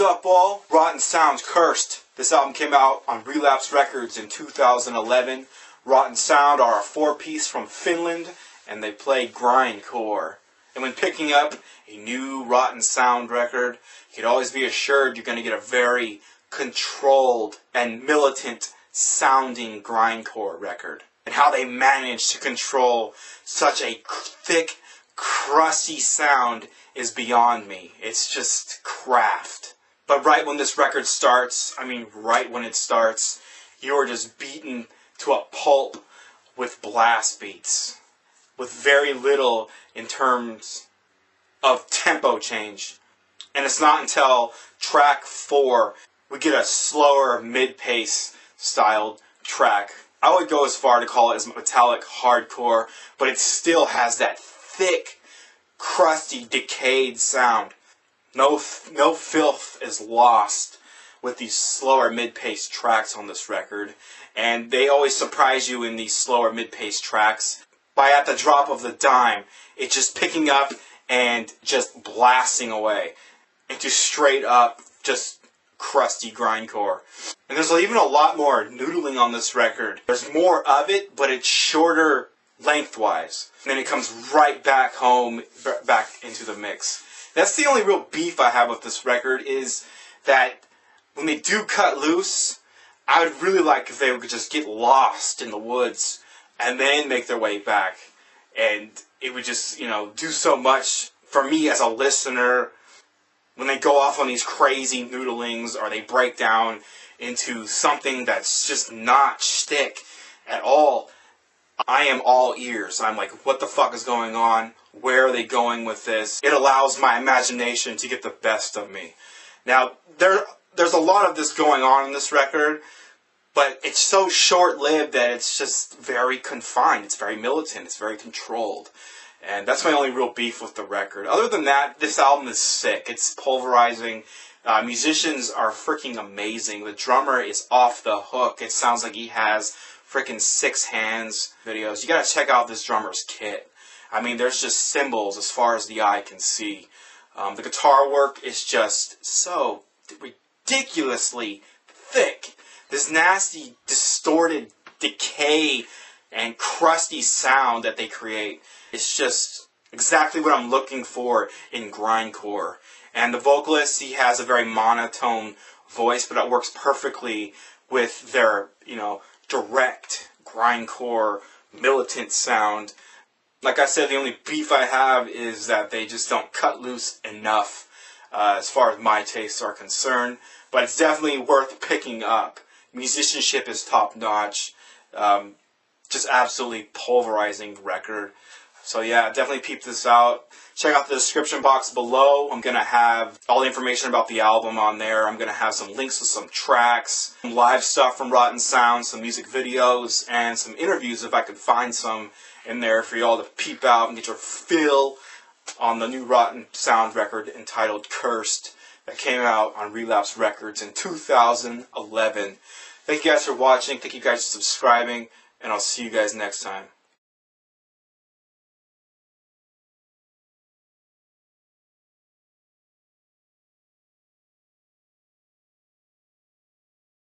up all? Rotten Sound, Cursed. This album came out on Relapse Records in 2011. Rotten Sound are a four-piece from Finland, and they play grindcore. And when picking up a new Rotten Sound record, you can always be assured you're going to get a very controlled and militant sounding grindcore record. And how they manage to control such a thick, crusty sound is beyond me. It's just craft. But right when this record starts, right when it starts, you're just beaten to a pulp with blast beats, with very little in terms of tempo change. And it's not until track 4 we get a slower mid-pace styled track. I would go as far to call it as metallic hardcore, but it still has that thick, crusty, decayed sound. No filth is lost with these slower mid-paced tracks on this record, and they always surprise you in these slower mid-paced tracks by at the drop of the dime, it's just picking up and just blasting away into straight up just crusty grindcore. And there's even a lot more noodling on this record. There's more of it, but it's shorter lengthwise. And then it comes right back home, back into the mix. That's the only real beef I have with this record, is that when they do cut loose, I would really like if they could just get lost in the woods and then make their way back. And it would just, do so much for me as a listener when they go off on these crazy noodlings, or they break down into something that's just not shtick at all. I am all ears. I'm like, what the fuck is going on? Where are they going with this? It allows my imagination to get the best of me. Now, there's a lot of this going on in this record, but it's so short-lived that it's just very confined. It's very militant. It's very controlled. And that's my only real beef with the record. Other than that, this album is sick. It's pulverizing. Musicians are freaking amazing. The drummer is off the hook. It sounds like he has freaking 6 hands. Videos. You gotta check out this drummer's kit. There's just cymbals as far as the eye can see. The guitar work is just so ridiculously thick. This nasty, distorted decay and crusty sound that they create is just exactly what I'm looking for in grindcore. And the vocalist, he has a very monotone voice, but it works perfectly with their, direct grindcore, militant sound. Like I said, the only beef I have is that they just don't cut loose enough as far as my tastes are concerned. But it's definitely worth picking up. Musicianship is top-notch. Just absolutely pulverizing record. So yeah, definitely peep this out. Check out the description box below. I'm going to have all the information about the album on there. I'm going to have some links to some tracks, some live stuff from Rotten Sound, some music videos, and some interviews if I could find some in there for y'all to peep out and get your fill on the new Rotten Sound record entitled Cursed that came out on Relapse Records in 2011. Thank you guys for watching. Thank you guys for subscribing, and I'll see you guys next time.